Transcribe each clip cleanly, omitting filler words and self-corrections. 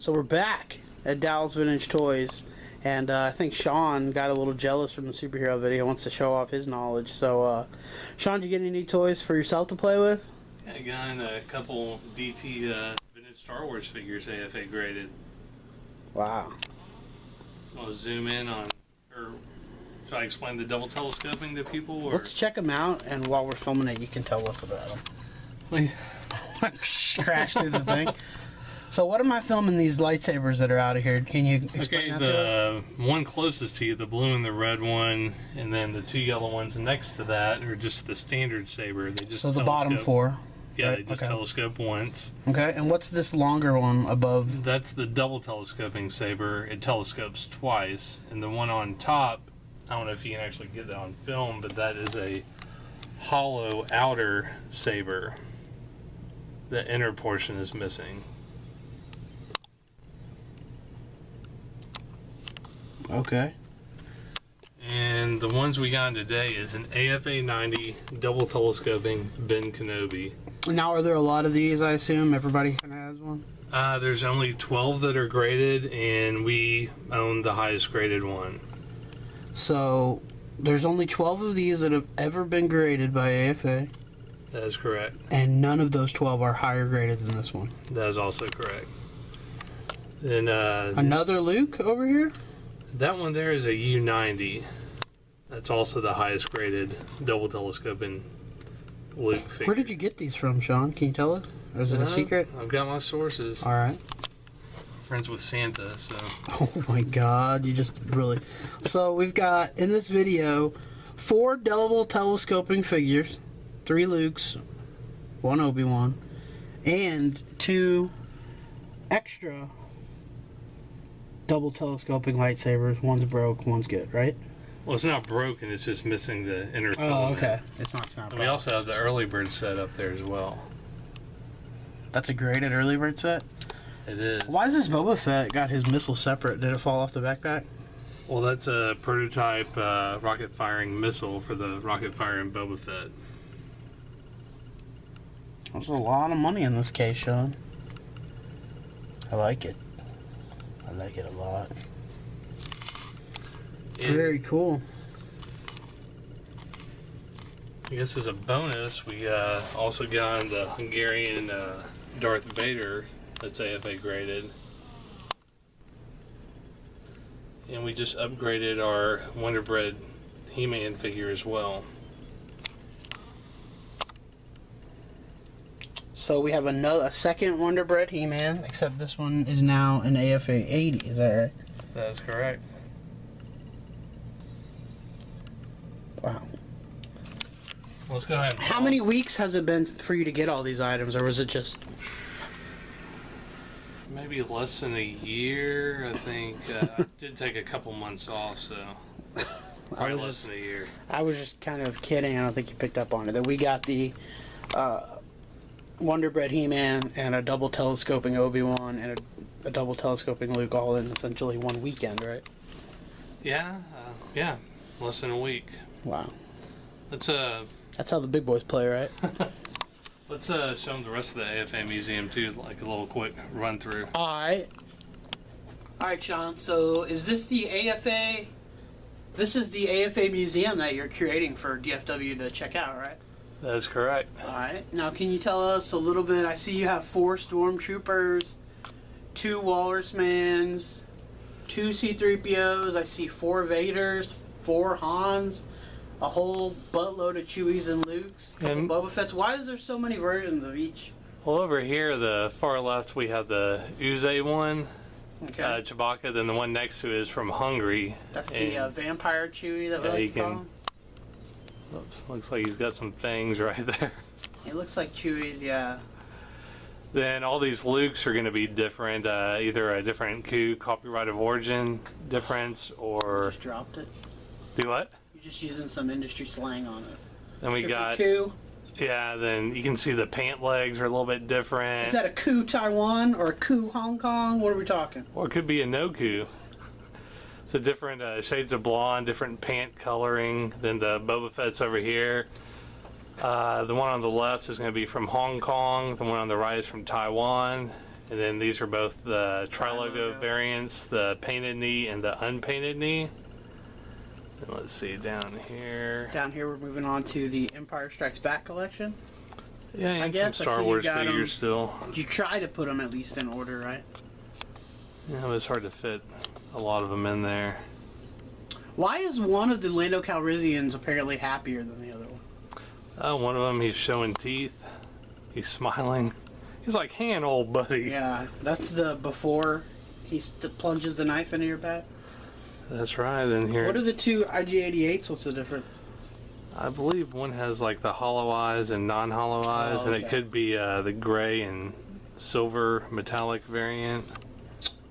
So we're back at Dallas Vintage Toys, and I think Sean got a little jealous from the superhero video, wants to show off his knowledge. So, Sean, did you get any new toys for yourself to play with? Yeah, I got a couple DT Vintage Star Wars figures AFA graded. Wow. I'll zoom in on, or should I explain the double telescoping to people? Or? Let's check them out, and while we're filming it, you can tell us about them. Crash through the thing. So what am I filming these lightsabers that are out of here? Can you explain that to us? The one closest to you, the blue and the red one, and then the two yellow ones next to that are just the standard saber. They just so the bottom four. Yeah, right? they just okay. telescope once. Okay, and what's this longer one above? That's the double telescoping saber. It telescopes twice, and the one on top, I don't know if you can actually get that on film, but that is a hollow outer saber. The inner portion is missing. Okay. And the ones we got today is an AFA 90 double telescoping Ben Kenobi. Now, are there a lot of these? I assume everybody has one. There's only 12 that are graded, and we own the highest graded one. So there's only 12 of these that have ever been graded by AFA. That is correct. And none of those 12 are higher graded than this one. That is also correct. Then another Luke over here? That one there is a U90. That's also the highest graded double telescoping Luke figure. Where did you get these from, Sean? Can you tell us? Or is it a secret? I've got my sources. All right. Friends with Santa, so. Oh my God, you just really... So we've got, in this video, 4 double telescoping figures, 3 Lukes, 1 Obi-Wan, and 2 extra double telescoping lightsabers. One's broke, one's good, right? Well, it's not broken, it's just missing the inner filament. Oh, okay. It's not And we also have the early bird set up there as well. That's a graded early bird set? It is. Why is this Boba Fett got his missile separate? Did it fall off the backpack? Well, that's a prototype rocket firing missile for the rocket firing Boba Fett. There's a lot of money in this case, Sean. I like it. I like it a lot. And very cool. I guess as a bonus, we also got the Hungarian Darth Vader that's AFA graded. And we just upgraded our Wonder Bread He-Man figure as well. So we have a second Wonder Bread He-Man, except this one is now an AFA 80, is that right? That is correct. Wow. Let's go ahead. How many weeks has it been for you to get all these items, or was it just... Maybe less than a year, I think. I did take a couple months off, so probably less than a year. I was just kind of kidding. I don't think you picked up on it. That we got the Wonder Bread He-Man and a double telescoping Obi-Wan and a double telescoping Luke all in essentially one weekend, right? Yeah, yeah, less than a week. Wow. Let's That's how the big boys play, right? Let's show them the rest of the AFA museum too, like a little quick run through. Alright, Sean, so is this the AFA? This is the AFA museum that you're creating for DFW to check out, right? That is correct. Alright, now can you tell us a little bit? I see you have 4 Stormtroopers, 2 Walrusmans, 2 C-3POs, I see 4 Vaders, 4 Hans, a whole buttload of Chewies and Lukes, a couple Boba Fett's. Why is there so many versions of each? Well, over here, the far left, we have the Uze one, okay. Chewbacca, then the one next to it is from Hungary. That's the vampire Chewie that we like to call him. Oops, looks like he's got some things right there. It looks like Chewies, yeah. Then all these Lukes are going to be different, either a different copyright of origin difference, or... You just dropped it. Do what? Just using some industry slang on us. Then we got coup. Yeah, then you can see the pant legs are a little bit different. Is that a coup Taiwan or a coup Hong Kong? What are we talking? Or it could be a no coup. So different shades of blonde, different pant coloring than the Boba Fett's over here. The one on the left is going to be from Hong Kong. The one on the right is from Taiwan. And then these are both the tri-logo variants, the painted knee and the unpainted knee. And let's see, down here. Down here we're moving on to the Empire Strikes Back collection. Yeah, and some Star Wars figures still. You try to put them at least in order, right? Yeah, it was hard to fit a lot of them in there. Why is one of the Lando Calrissians apparently happier than the other one? One of them, he's showing teeth. He's smiling. He's like, hand, old buddy. Yeah, that's the before he plunges the knife into your back. That's right. Then here. What are the two IG-88s? What's the difference? I believe one has like the hollow eyes and non-hollow eyes, and it could be the gray and silver metallic variant.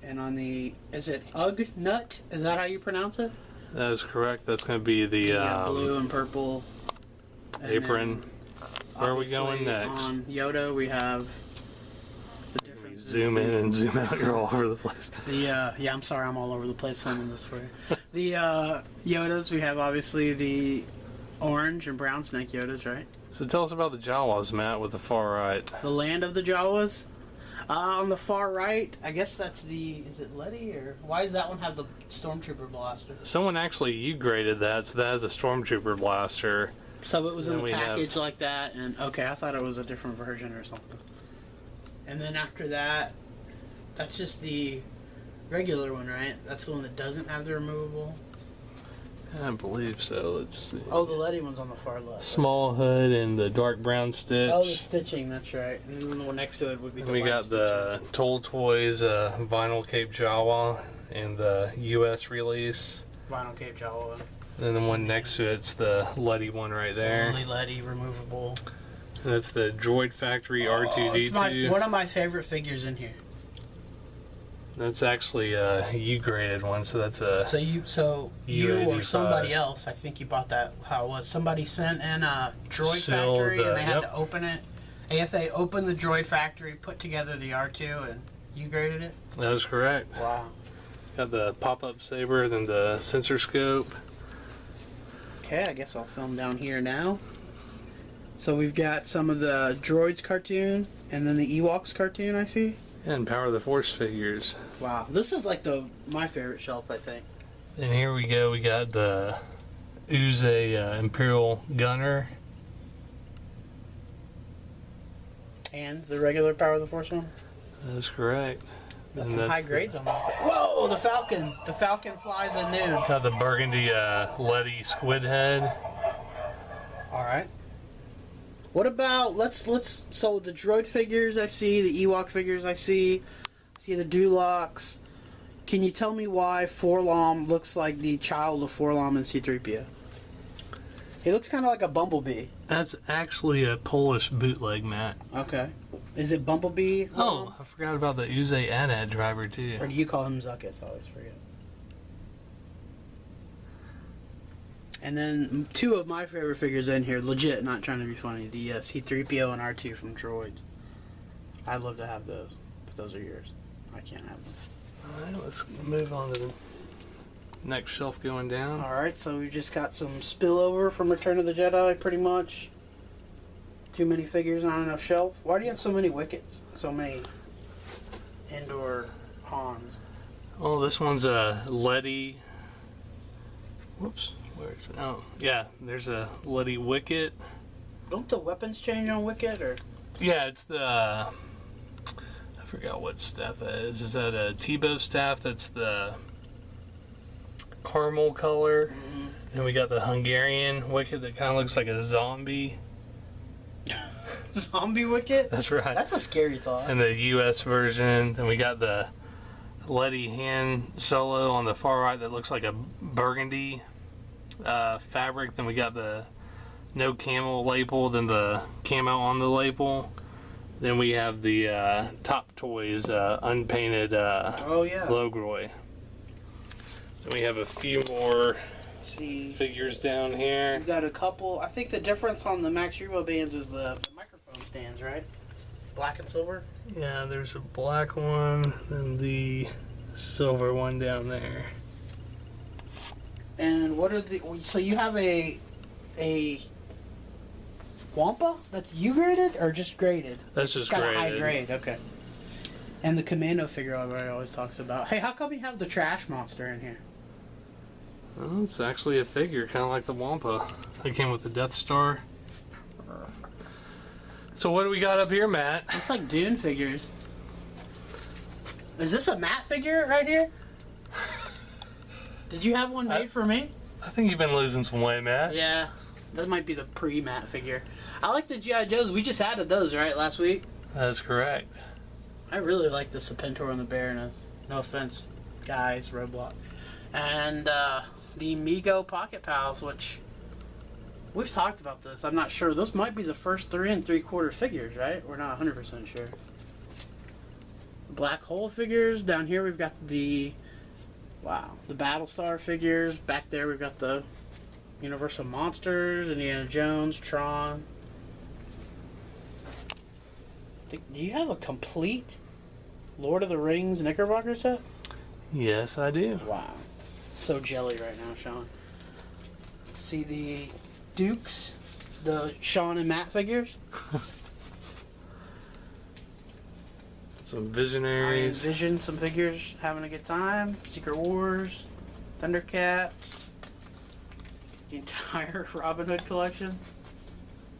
And on the, is it Ugg Nut? Is that how you pronounce it? That is correct. That's going to be the blue and purple apron. Where are we going next? On Yoda, we have the difference. Zoom in and zoom out. You're all over the place. Yeah, I'm sorry, I'm all over the place filming this for you. The Yodas, we have obviously the orange and brown snake Yodas, right? So tell us about the Jawas, Matt, with the far right. The land of the Jawas. On the far right, I guess that's the, is it Letty, or why does that one have the Stormtrooper blaster? Someone actually graded that, so that has a Stormtrooper blaster. So it was in the package like that, and okay, I thought it was a different version or something. And then after that, that's just the regular one, right? That's the one that doesn't have the removable. I believe so. Let's see. Oh, the Letty one's on the far left. Small hood and the dark brown stitch. Oh, the stitching, that's right. And then the one next to it would be the we got stitching. the Toll Toys vinyl Cape Jawa and the US release. Vinyl Cape Jawa. And then the one next to it's the Letty one right there. Only Letty, removable. And that's the Droid Factory R2-D2. It's one of my favorite figures in here. That's actually a U-graded one, so that's a you or somebody else, I think you bought that, how it was, somebody sent in a Droid Factory and they had to open it. AFA opened the Droid Factory, put together the R2, and you graded it? That is correct. Wow. Got the pop-up saber, then the sensor scope. Okay, I guess I'll film down here now. So we've got some of the Droids cartoon, and then the Ewoks cartoon, I see. And Power of the Force figures. Wow, this is like my favorite shelf, I think. And here we go. We got the Uze Imperial Gunner. And the regular Power of the Force one. That's correct. That's some high grades on those. Whoa, the Falcon! The Falcon flies at noon. Got the burgundy Letty squid head. All right. What about so the droid figures I see, the Ewok figures I see the Dulocs. Can you tell me why Forlom looks like the child of Forlom and C-3PO? He looks kind of like a Bumblebee. That's actually a Polish bootleg, Matt. Okay. Is it Bumblebee? Oh, I forgot about the Uze ANAD driver too. Or do you call him Zuckus? I always forget. And then two of my favorite figures in here, legit, not trying to be funny, the C-3PO and R2 from Droids. I'd love to have those, but those are yours. I can't have them. Alright, let's move on to the next shelf going down. Alright, so we've just got some spillover from Return of the Jedi, pretty much. Too many figures, not enough shelf. Why do you have so many Wickets? So many indoor Hans? Oh, this one's a Letty. Whoops. Where is it? Oh, yeah, there's a Letty Wicket. Don't the weapons change on Wicket, or? Yeah, it's the, I forgot what staff that is. Is that a Tebow staff? That's the caramel color. Mm-hmm. And we got the Hungarian Wicket that kind of looks like a zombie. Zombie Wicket? That's right. That's a scary thought. And the US version. Then we got the Letty Han Solo on the far right that looks like a burgundy fabric. Then we got the no camo label, then the camo on the label. Then we have the Top Toys unpainted Logroy. Then we have a few more figures down here. We got a couple. I think the difference on the Max Rebo bands is the microphone stands, right? Black and silver? Yeah, there's a black one and the silver one down there. And what are the... So you have a Wampa that's U-graded or just graded? That's just got graded. A high grade, okay. And the Commando figure everybody always talks about. Hey, how come you have the trash monster in here? Well, it's actually a figure, kind of like the Wampa. It came with the Death Star. So what do we got up here, Matt? Looks like Dune figures. Is this a Matt figure right here? Did you have one made for me? I think you've been losing some weight, Matt. Yeah, that might be the pre-Matt figure. I like the G.I. Joes. We just added those, right, last week? That is correct. I really like the Serpentor and the Baroness. No offense, guys, Roadblock. And the Mego Pocket Pals, which we've talked about this. I'm not sure. Those might be the first 3 3/4 figures, right? We're not 100% sure. Black Hole figures. Down here we've got the, wow, the Battlestar figures. Back there we've got the Universal Monsters, Indiana Jones, Tron. Do you have a complete Lord of the Rings Knickerbocker set? Yes, I do. Wow. So jelly right now, Sean. See the Dukes, the Sean and Matt figures? Some I Visionaries. envision some figures having a good time. Secret Wars, Thundercats, the entire Robin Hood collection.